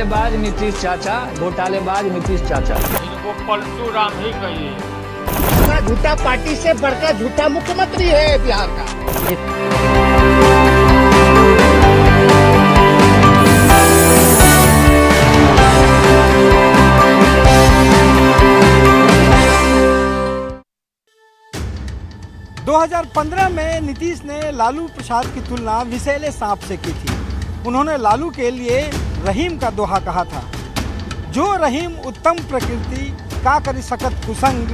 घोटालेबाज नीतीश चाचा, घोटालेबाज नीतीश चाचा। इनको पलटू राम ही कहिए। झूठा पार्टी से बढ़कर झूठा मुख्यमंत्री है बिहार का। 2015 में नीतीश ने लालू प्रसाद की तुलना विषैले सांप से की थी। उन्होंने लालू के लिए रहीम का दोहा कहा था, जो रहीम उत्तम प्रकृति का करी सकत कुसंग,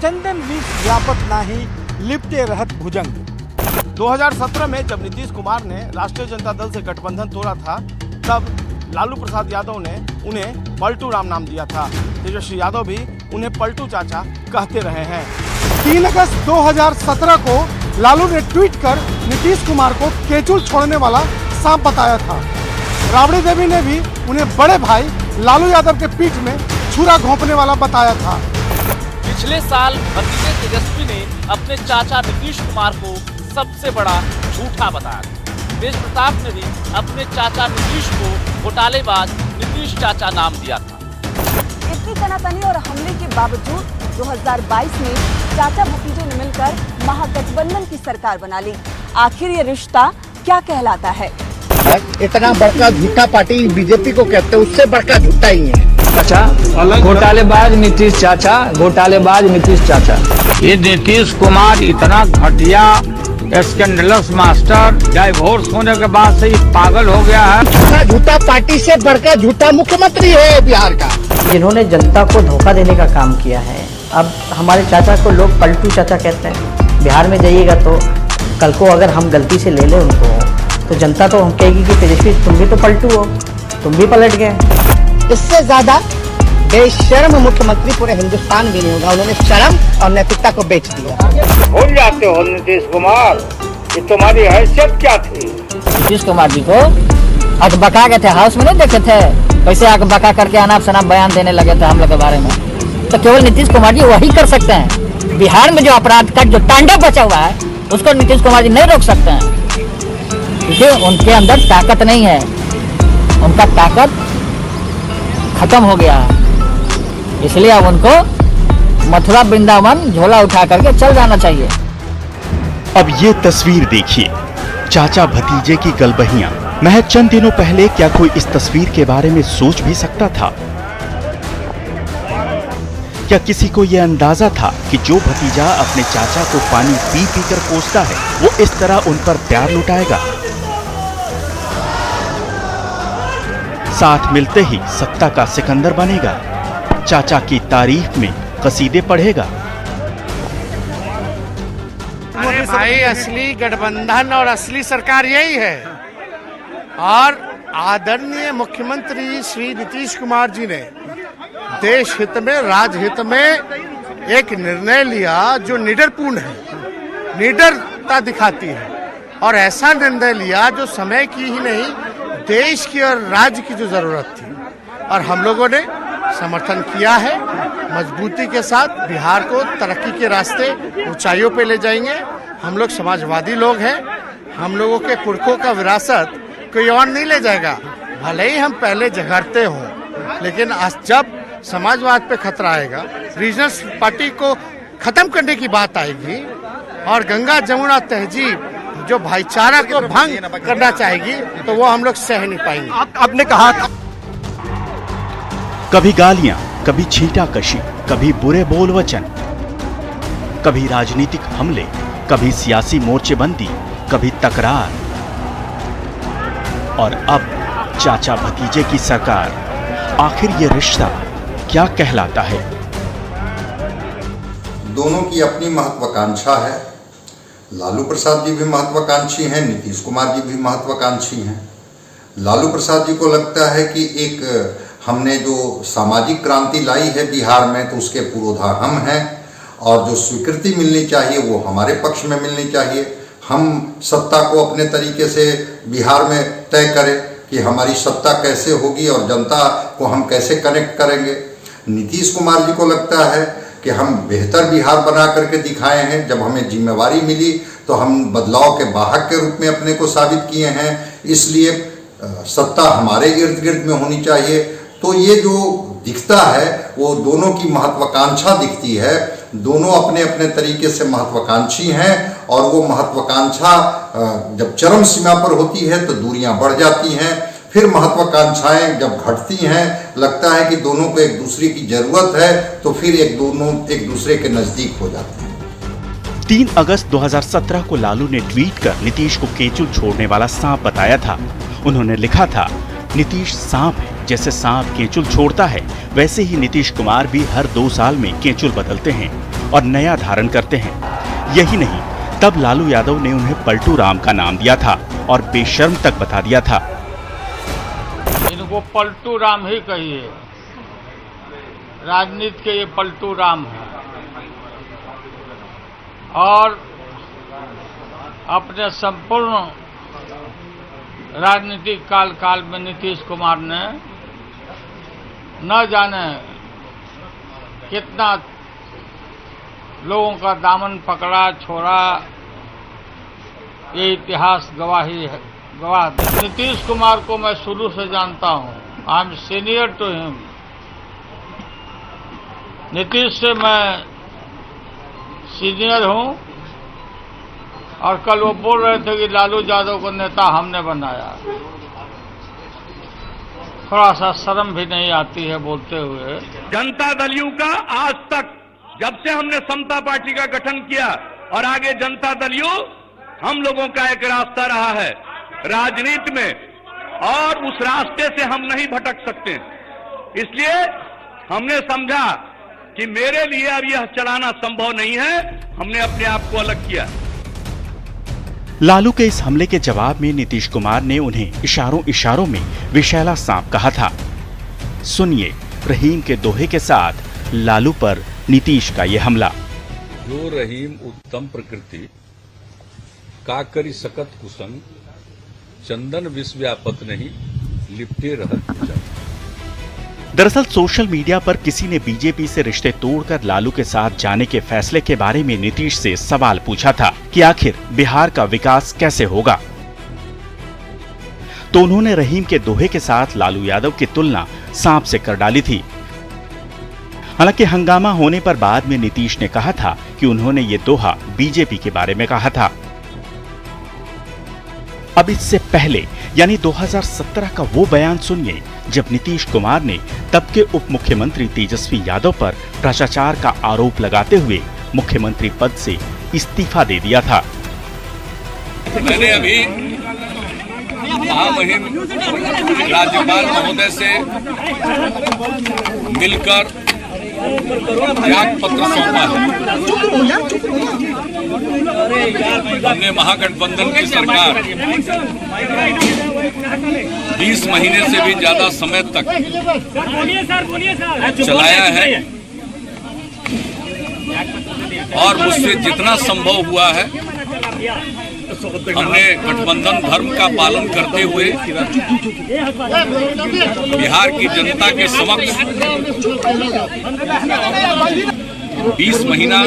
चंदन विष व्यापत नाही लिपटे रहत भुजंग। 2017 में जब नीतीश कुमार ने राष्ट्रीय जनता दल से गठबंधन तोड़ा था, तब लालू प्रसाद यादव ने उन्हें पलटू राम नाम दिया था। तेजस्वी यादव भी उन्हें पलटू चाचा कहते रहे हैं। 3 अगस्त 2017 को लालू ने ट्वीट कर नीतीश कुमार को केचुल छोड़ने वाला सांप बताया था। राबड़ी देवी ने भी उन्हें बड़े भाई लालू यादव के पीठ में छुरा घोंपने वाला बताया था। पिछले साल भतीजे तेजस्वी ने अपने चाचा नीतीश कुमार को सबसे बड़ा झूठा बताया था। तेज प्रताप ने भी अपने चाचा नीतीश को घोटालेबाज नीतीश चाचा नाम दिया था। इतनी तनातनी और हमले के बावजूद 2022 में चाचा भतीजों ने मिलकर महागठबंधन की सरकार बना ली। आखिर ये रिश्ता क्या कहलाता है? इतना बड़का झूठा पार्टी बीजेपी को कहते हैं, उससे बड़का झूठा ही है। चाचा घोटालेबाज नीतीश चाचा, घोटालेबाज नीतीश चाचा। ये नीतीश कुमार इतना घटिया स्कैंडलस मास्टर, डाइवोर्स होने के बाद से पागल हो गया है। झूठा पार्टी से बढ़कर झूठा मुख्यमंत्री है बिहार का। जिन्होंने जनता को धोखा देने का काम किया है। अब हमारे चाचा को लोग पलटू चाचा कहते हैं। बिहार में जाइएगा तो कल को अगर हम गलती से ले लें उनको, तो जनता तो हम कहेगी कि तेजस्वी तुम भी तो पलटू हो, तुम भी पलट गए। इससे ज्यादा बेशर्म मुख्यमंत्री पूरे हिंदुस्तान भी नहीं होगा। उन्होंने शर्म और नैतिकता को बेच दिया। भूल जाते हो नीतीश कुमार कि तुम्हारी हैसियत क्या थी। नीतीश कुमार जी को अकबका गए थे, हाउस में नहीं देखे थे कैसे अकबका करके अनाप शनाप बयान देने लगे थे हम लोग के बारे में। तो केवल नीतीश कुमार जी वही कर सकते हैं। बिहार में जो अपराध का जो तांडव बचा हुआ है उसको नीतीश कुमार जी नहीं रोक सकते हैं, क्योंकि उनके अंदर ताकत नहीं है। उनका ताकत खत्म हो गया है, इसलिए अब उनको मथुरा वृंदावन झोला उठा करके चल जाना चाहिए। अब ये तस्वीर देखिए, चाचा भतीजे की गलबहियां। महज चंद दिनों पहले क्या कोई इस तस्वीर के बारे में सोच भी सकता था? क्या किसी को यह अंदाजा था कि जो भतीजा अपने चाचा को पानी पी पी कर कोसता है, वो इस तरह उन पर प्यार लुटाएगा? साथ मिलते ही सत्ता का सिकंदर बनेगा, चाचा की तारीफ में कसीदे पढ़ेगा। अरे भाई, असली गठबंधन और असली सरकार यही है। और आदरणीय मुख्यमंत्री श्री नीतीश कुमार जी ने देश हित में, राजहित में एक निर्णय लिया जो निडरपूर्ण है, निडरता दिखाती है। और ऐसा निर्णय लिया जो समय की ही नहीं, देश की और राज्य की जो जरूरत थी। और हम लोगों ने समर्थन किया है। मजबूती के साथ बिहार को तरक्की के रास्ते ऊंचाइयों पे ले जाएंगे। हम लोग समाजवादी लोग हैं। हम लोगों के पुरखों का विरासत कोई और नहीं ले जाएगा। भले ही हम पहले झगड़ते हों, लेकिन जब समाजवाद पे खतरा आएगा, रीजनल पार्टी को खत्म करने की बात आएगी और गंगा जमुना तहजीब जो भाईचारा को भंग करना चाहेगी, तो वो हम लोग सह नहीं पाएंगे। आपने कहा कभी गालियां, कभी छींटाकशी, कभी बुरे बोल वचन, कभी राजनीतिक हमले, कभी सियासी मोर्चेबंदी, कभी तकरार, और अब चाचा भतीजे की सरकार। आखिर ये रिश्ता क्या कहलाता है? दोनों की अपनी महत्वाकांक्षा है। लालू प्रसाद जी भी महत्वाकांक्षी हैं, नीतीश कुमार जी भी महत्वाकांक्षी हैं। लालू प्रसाद जी को लगता है कि एक हमने जो सामाजिक क्रांति लाई है बिहार में, तो उसके पुरोधा हम हैं और जो स्वीकृति मिलनी चाहिए वो हमारे पक्ष में मिलनी चाहिए। हम सत्ता को अपने तरीके से बिहार में तय करें कि हमारी सत्ता कैसे होगी और जनता को हम कैसे कनेक्ट करेंगे। नीतीश कुमार जी को लगता है कि हम बेहतर बिहार बना करके दिखाए हैं। जब हमें जिम्मेवारी मिली तो हम बदलाव के वाहक के रूप में अपने को साबित किए हैं। इसलिए सत्ता हमारे इर्द गिर्द में होनी चाहिए। तो ये जो दिखता है वो दोनों की महत्वाकांक्षा दिखती है। दोनों अपने अपने तरीके से महत्वाकांक्षी हैं और वो महत्वाकांक्षा जब चरम सीमा पर होती है तो दूरियां बढ़ जाती हैं। फिर महत्वाकांक्षाएं जब घटती हैं, लगता है कि दोनों को एक दूसरे की जरूरत है, तो फिर दोनों एक दूसरे के नजदीक हो जाते हैं। 3 अगस्त 2017 को लालू ने ट्वीट कर नीतीश को केंचुल छोड़ने वाला सांप बताया था। उन्होंने लिखा था, नीतीश सांप है, जैसे सांप केंचुल छोड़ता है वैसे ही नीतीश कुमार भी हर 2 साल में केंचुल बदलते हैं और नया धारण करते हैं। यही नहीं, तब लालू यादव ने उन्हें पलटू राम का नाम दिया था और बेशर्म तक बता दिया था। इनको पलटू राम ही कहिए, राजनीति के ये पलटू राम है। और अपने संपूर्ण राजनीतिक काल में नीतीश कुमार ने न जाने कितना लोगों का दामन पकड़ा छोड़ा, ये इतिहास गवाह। नीतीश कुमार को मैं शुरू से जानता हूं, I am senior to him. Nitish से मैं सीनियर हूं और कल वो बोल रहे थे कि लालू यादव को नेता हमने बनाया। थोड़ा सा शर्म भी नहीं आती है बोलते हुए। जनता दलियों का आज तक जब से हमने समता पार्टी का गठन किया और आगे जनता दलियों हम लोगों का एक रास्ता रहा है राजनीति में, और उस रास्ते से हम नहीं भटक सकते। इसलिए हमने समझा कि मेरे लिए अब यह चलाना संभव नहीं है, हमने अपने आप को अलग किया। लालू के इस हमले के जवाब में नीतीश कुमार ने उन्हें इशारों में विषैला सांप कहा था। सुनिए रहीम के दोहे के साथ लालू पर नीतीश का यह हमला। जो रहीम उत्तम प्रकृति का करी सकत कुसंग, चंदन विष व्यापत नहीं लिपटे रहत भुजंग। दरअसल सोशल मीडिया पर किसी ने बीजेपी से रिश्ते तोड़कर लालू के साथ जाने के फैसले के बारे में नीतीश से सवाल पूछा था कि आखिर बिहार का विकास कैसे होगा। तो उन्होंने रहीम के दोहे के साथ लालू यादव की तुलना सांप से कर डाली थी। हालांकि हंगामा होने पर बाद में नीतीश ने कहा था कि उन्होंने ये दोहा बीजेपी के बारे में कहा था। अब इससे पहले यानी 2017 का वो बयान सुनिए जब नीतीश कुमार ने तब के उप मुख्यमंत्री तेजस्वी यादव पर भ्रष्टाचार का आरोप लगाते हुए मुख्यमंत्री पद से इस्तीफा दे दिया था। मैंने अभी महामहिम राज्यपाल महोदय से मिलकर त्याग पत्र सौंपा है। हमने महागठबंधन की सरकार 20 महीने से भी ज्यादा समय तक चलाया है और मुझसे जितना संभव हुआ है हमने गठबंधन धर्म का पालन करते हुए बिहार की जनता के समक्ष 20 महीना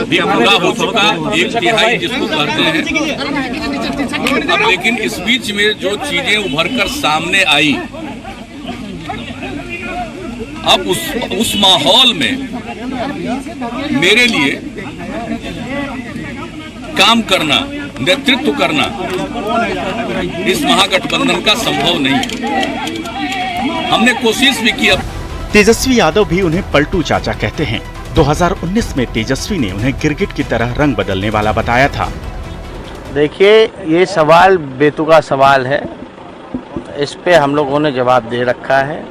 भी पूरा हो चुका, 1/3 जिसको कहते हैं। अब लेकिन इस बीच में जो चीजें उभरकर सामने आई, अब उस माहौल में मेरे लिए काम करना, नेतृत्व करना इस महागठबंधन का संभव नहीं है। हमने कोशिश भी की। तेजस्वी यादव भी उन्हें पलटू चाचा कहते हैं। 2019 में तेजस्वी ने उन्हें गिरगिट की तरह रंग बदलने वाला बताया था। देखिए, ये सवाल बेतुका सवाल है, इस पे हम लोगों ने जवाब दे रखा है।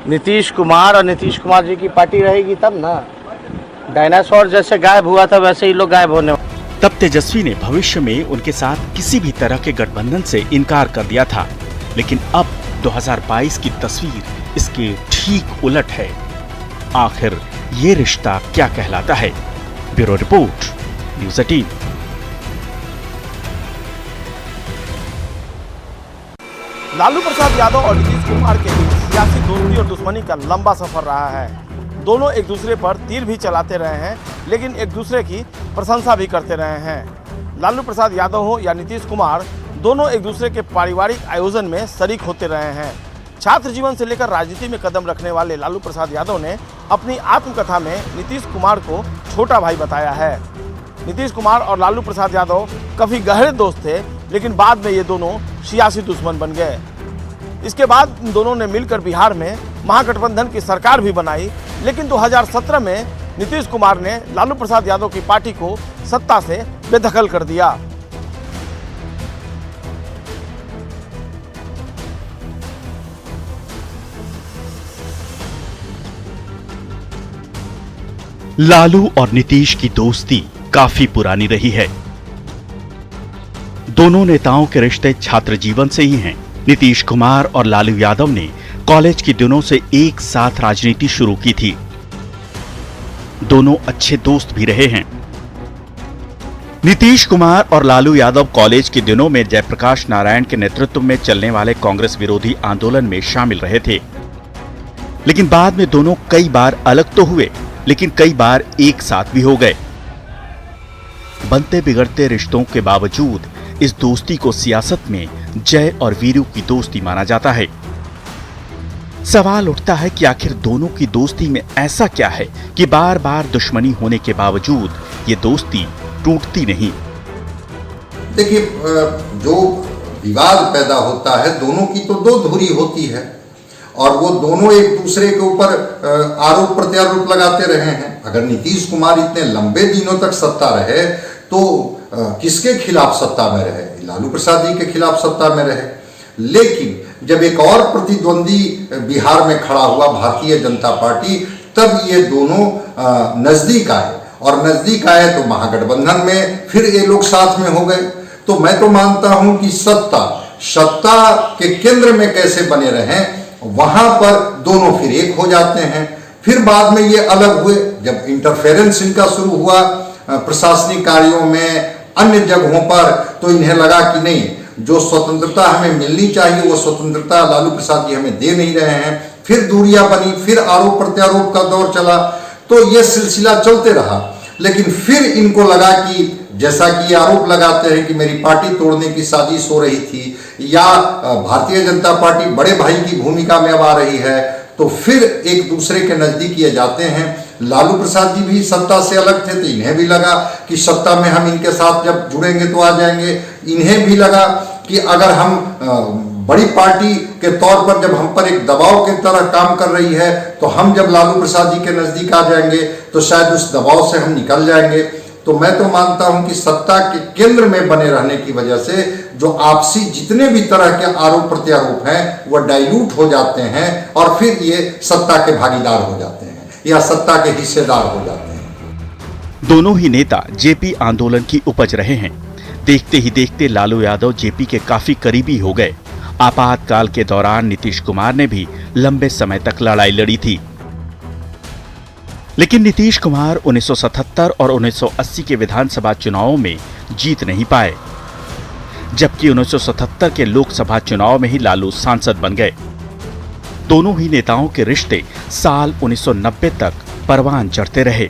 नीतीश कुमार और नीतीश कुमार जी की पार्टी रहेगी तब ना। डायनासोर जैसे गायब हुआ था वैसे ही लोग गायब होने। तब तेजस्वी ने भविष्य में उनके साथ किसी भी तरह के गठबंधन से इनकार कर दिया था, लेकिन अब 2022 की तस्वीर इसके ठीक उलट है। आखिर ये रिश्ता क्या कहलाता है? Bureau report, news 18। Lalu Prasad Yadav और नीतीश कुमार के बीच सियासी दोस्ती और दुश्मनी का लंबा सफर रहा है। दोनों एक दूसरे पर तीर भी चलाते रहे हैं, लेकिन एक दूसरे की प्रशंसा भी करते रहे हैं। लालू प्रसाद यादव हो या नीतीश कुमार, दोनों एक दूसरे के पारिवारिक आयोजन में शरीक होते रहे हैं। छात्र जीवन से लेकर राजनीति में कदम रखने वाले लालू प्रसाद यादव ने अपनी आत्मकथा में नीतीश कुमार को छोटा भाई बताया है। नीतीश कुमार और लालू प्रसाद यादव काफी गहरे दोस्त थे, लेकिन बाद में ये दोनों सियासी दुश्मन बन गए। इसके बाद इन दोनों ने मिलकर बिहार में महागठबंधन की सरकार भी बनाई, लेकिन 2017 में नीतीश कुमार ने लालू प्रसाद यादव की पार्टी को सत्ता से बेदखल कर दिया। लालू और नीतीश की दोस्ती काफी पुरानी रही है। दोनों नेताओं के रिश्ते छात्र जीवन से ही हैं। नीतीश कुमार और लालू यादव ने कॉलेज के दिनों से एक साथ राजनीति शुरू की थी। दोनों अच्छे दोस्त भी रहे हैं। नीतीश कुमार और लालू यादव कॉलेज के दिनों में जयप्रकाश नारायण के नेतृत्व में चलने वाले कांग्रेस विरोधी आंदोलन में शामिल रहे थे। लेकिन बाद में दोनों कई बार अलग तो हुए, लेकिन कई बार एक साथ भी हो गए। बनते बिगड़ते रिश्तों के बावजूद इस दोस्ती को सियासत में जय और वीरू की दोस्ती माना जाता है। सवाल उठता है कि आखिर दोनों की दोस्ती में ऐसा क्या है कि बार बार दुश्मनी होने के बावजूद ये दोस्ती टूटती नहीं। देखिए, जो विवाद पैदा होता है दोनों की तो दो धुरी होती है और वो दोनों एक दूसरे के ऊपर आरोप प्रत्यारोप लगाते रहे हैं। अगर नीतीश कुमार इतने लंबे दिनों तक सत्ता रहे तो किसके खिलाफ सत्ता में रहे? लालू प्रसाद जी के खिलाफ सत्ता में रहे। लेकिन जब एक और प्रतिद्वंदी बिहार में खड़ा हुआ भारतीय जनता पार्टी, तब ये दोनों नजदीक आए और नजदीक आए तो महागठबंधन में फिर ये लोग साथ में हो गए। तो मैं तो मानता हूं कि सत्ता के केंद्र में कैसे बने रहें, वहां पर दोनों फिर एक हो जाते हैं। फिर बाद में ये अलग हुए जब इंटरफेरेंस इनका शुरू हुआ प्रशासनिक कार्यों में, अन्य जगहों पर, तो इन्हें लगा कि नहीं, जो स्वतंत्रता हमें मिलनी चाहिए वो स्वतंत्रता लालू प्रसाद जी हमें दे नहीं रहे हैं। फिर दूरियां बनी, फिर आरोप प्रत्यारोप का दौर चला, तो ये सिलसिला चलते रहा। लेकिन फिर इनको लगा कि जैसा कि आरोप लगाते हैं कि मेरी पार्टी तोड़ने की साजिश हो रही थी या भारतीय जनता पार्टी बड़े भाई की भूमिका में अब आ रही है, तो फिर एक दूसरे के नजदीक ये जाते हैं। लालू प्रसाद जी भी सत्ता से अलग थे तो इन्हें भी लगा कि सत्ता में हम इनके साथ जब जुड़ेंगे तो आ जाएंगे। इन्हें भी लगा कि अगर हम बड़ी पार्टी के तौर पर जब हम पर एक दबाव की तरह काम कर रही है तो हम जब लालू प्रसाद जी के नजदीक आ जाएंगे तो शायद उस दबाव से हम निकल जाएंगे। तो मैं तो मानता हूं कि सत्ता के केंद्र में बने रहने की वजह से जो आपसी जितने भी तरह के आरोप प्रत्यारोप हैं वो डाइल्यूट हो जाते हैं और फिर ये सत्ता के भागीदार हो जाते हैं या सत्ता के हिस्सेदार हो जाते हैं। दोनों ही नेता जेपी आंदोलन की उपज रहे हैं। देखते ही देखते लालू यादव जेपी के काफी करीबी हो गए। आपातकाल के दौरान नीतीश कुमार ने भी लंबे समय तक लड़ाई लड़ी थी, लेकिन नीतीश कुमार 1977 और 1980 के विधानसभा चुनावों में जीत नहीं पाए, जबकि 1977 के लोकसभा चुनाव में ही लालू सांसद बन गए। दोनों ही नेताओं के रिश्ते साल 1990 तक परवान चढ़ते रहे।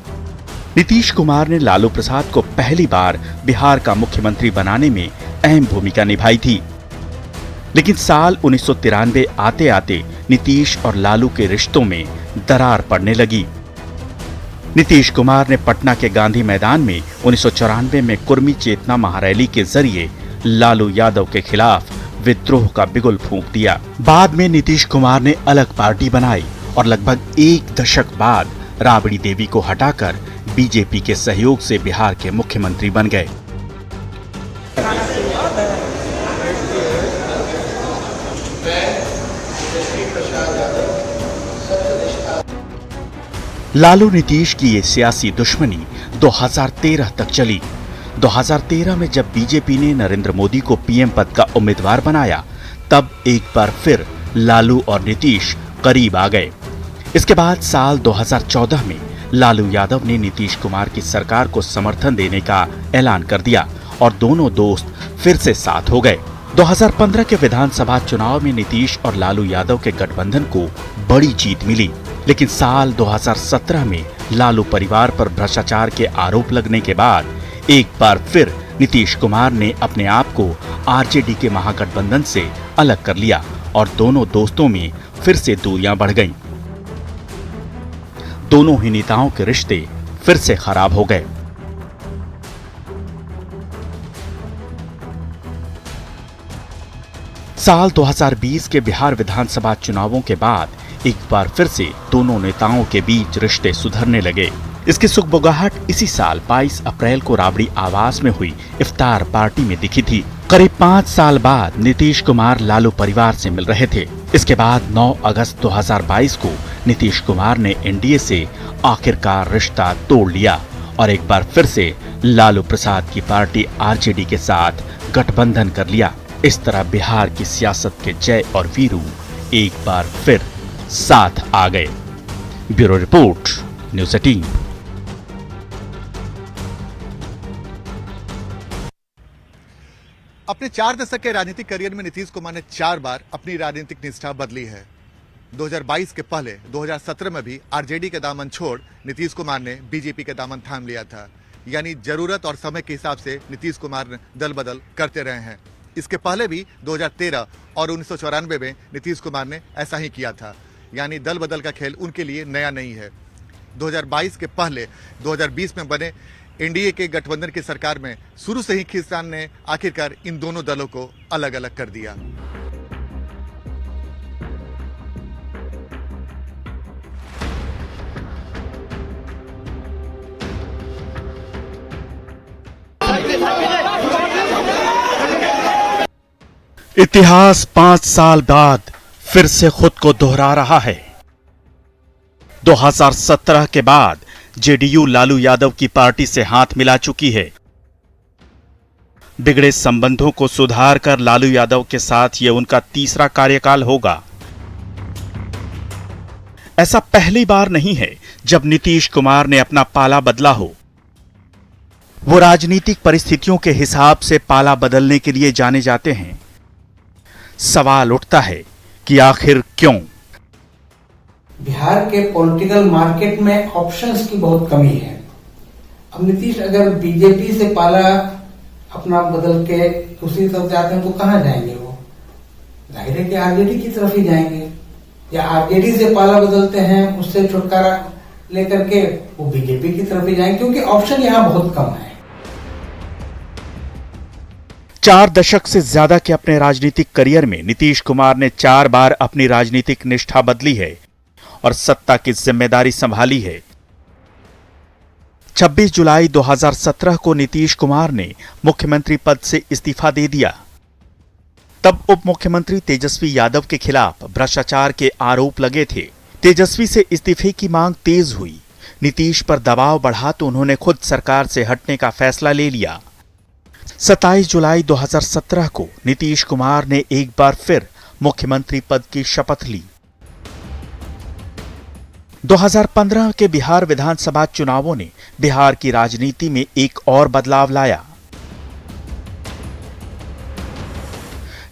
नीतीश कुमार ने लालू प्रसाद को पहली बार बिहार का मुख्यमंत्री बनाने में अहम भूमिका निभाई थी, लेकिन साल 1993 आते आते नीतीश और लालू के रिश्तों में दरार पड़ने लगी। नीतीश कुमार ने पटना के गांधी मैदान में 1994 में कुर्मी चेतना महारैली के जरिए लालू यादव के खिलाफ विद्रोह का बिगुल फूंक दिया। बाद में नीतीश कुमार ने अलग पार्टी बनाई और लगभग एक दशक बाद राबड़ी देवी को हटाकर बीजेपी के सहयोग से बिहार के मुख्यमंत्री बन गए। लालू नीतीश की ये सियासी दुश्मनी 2013 तक चली। 2013 में जब बीजेपी ने नरेंद्र मोदी को पीएम पद का उम्मीदवार बनाया, तब एक बार फिर लालू और नीतीश करीब आ गए। इसके बाद साल 2014 में लालू यादव ने नीतीश कुमार की सरकार को समर्थन देने का ऐलान कर दिया और दोनों दोस्त फिर से साथ हो गए। 2015 के विधानसभा चुनाव में नीतीश और लालू यादव के गठबंधन को बड़ी जीत मिली, लेकिन साल 2017 में लालू परिवार पर भ्रष्टाचार के आरोप लगने के बाद एक बार फिर नीतीश कुमार ने अपने आप को आरजेडी के महागठबंधन से अलग कर लिया और दोनों दोस्तों में फिर से दूरियां बढ़ गईं। दोनों ही नेताओं के रिश्ते फिर से खराब हो गए। साल 2020 के बिहार विधानसभा चुनावों के बाद एक बार फिर से दोनों नेताओं के बीच रिश्ते सुधरने लगे। इसकी सुगबुगाहट इसी साल 22 अप्रैल को राबड़ी आवास में हुई इफ्तार पार्टी में दिखी थी। करीब 5 साल बाद नीतीश कुमार लालू परिवार से मिल रहे थे। इसके बाद 9 अगस्त 2022 को नीतीश कुमार ने एनडीए से आखिरकार रिश्ता तोड़ लिया और एक बार फिर से लालू प्रसाद की पार्टी आरजेडी के साथ गठबंधन कर लिया। इस तरह बिहार की सियासत के जय और वीरू एक बार फिर साथ आ गए। Bureau report, news 18। अपने 4 दशक के राजनीतिक करियर में नीतीश कुमार ने 4 बार अपनी राजनीतिक निष्ठा बदली है। 2022 के पहले 2017 में भी आरजेडी का दामन छोड़ नीतीश कुमार ने बीजेपी का दामन थाम लिया था। यानी जरूरत और समय के हिसाब से नीतीश कुमार दल बदल करते रहे हैं। इसके पहले भी 2013 और 1994 में नीतीश कुमार ने ऐसा ही किया था। यानी दल बदल का खेल उनके लिए नया नहीं है। 2022 के पहले 2020 में बने एनडीए के गठबंधन की सरकार में शुरू से ही खींचतान ने आखिरकार इन दोनों दलों को अलग अलग कर दिया। इतिहास 5 साल बाद फिर से खुद को दोहरा रहा है। 2017 के बाद जेडीयू लालू यादव की पार्टी से हाथ मिला चुकी है। बिगड़े संबंधों को सुधार कर लालू यादव के साथ यह उनका तीसरा कार्यकाल होगा। ऐसा पहली बार नहीं है जब नीतीश कुमार ने अपना पाला बदला हो। वो राजनीतिक परिस्थितियों के हिसाब से पाला बदलने के लिए जाने जाते हैं। सवाल उठता है कि आखिर क्यों? बिहार के पॉलिटिकल मार्केट में ऑप्शंस की बहुत कमी है। अब नीतीश अगर बीजेपी से पाला अपना बदल के दूसरी तरफ जाते हैं तो कहां जाएंगे? वो जाहिर है कि आरजेडी की तरफ ही जाएंगे, या आरजेडी से पाला बदलते हैं उससे छुटकारा लेकर के वो बीजेपी की तरफ ही जाएंगे, क्योंकि ऑप्शन यहां बहुत कम है। 4 दशक से ज्यादा के अपने राजनीतिक करियर में नीतीश कुमार ने 4 बार अपनी राजनीतिक निष्ठा बदली है और सत्ता की जिम्मेदारी संभाली है। 26 जुलाई 2017 को नीतीश कुमार ने मुख्यमंत्री पद से इस्तीफा दे दिया। तब उप मुख्यमंत्री तेजस्वी यादव के खिलाफ भ्रष्टाचार के आरोप लगे थे। तेजस्वी से इस्तीफे की मांग तेज हुई। नीतीश पर दबाव बढ़ा तो उन्होंने खुद सरकार से हटने का फैसला ले लिया। 27 जुलाई 2017 को नीतीश कुमार ने एक बार फिर मुख्यमंत्री पद की शपथ ली। 2015 के बिहार विधानसभा चुनावों ने बिहार की राजनीति में एक और बदलाव लाया।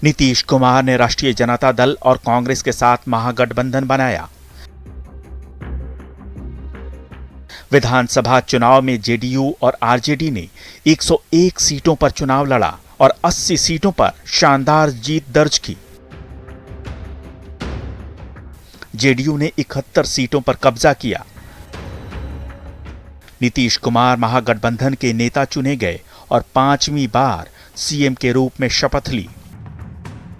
नीतीश कुमार ने राष्ट्रीय जनता दल और कांग्रेस के साथ महागठबंधन बनाया। विधानसभा चुनाव में जेडीयू और आरजेडी ने 101 सीटों पर चुनाव लड़ा और 80 सीटों पर शानदार जीत दर्ज की। जेडीयू ने 71 सीटों पर कब्जा किया। नीतीश कुमार महागठबंधन के नेता चुने गए और 5वीं बार सीएम के रूप में शपथ ली।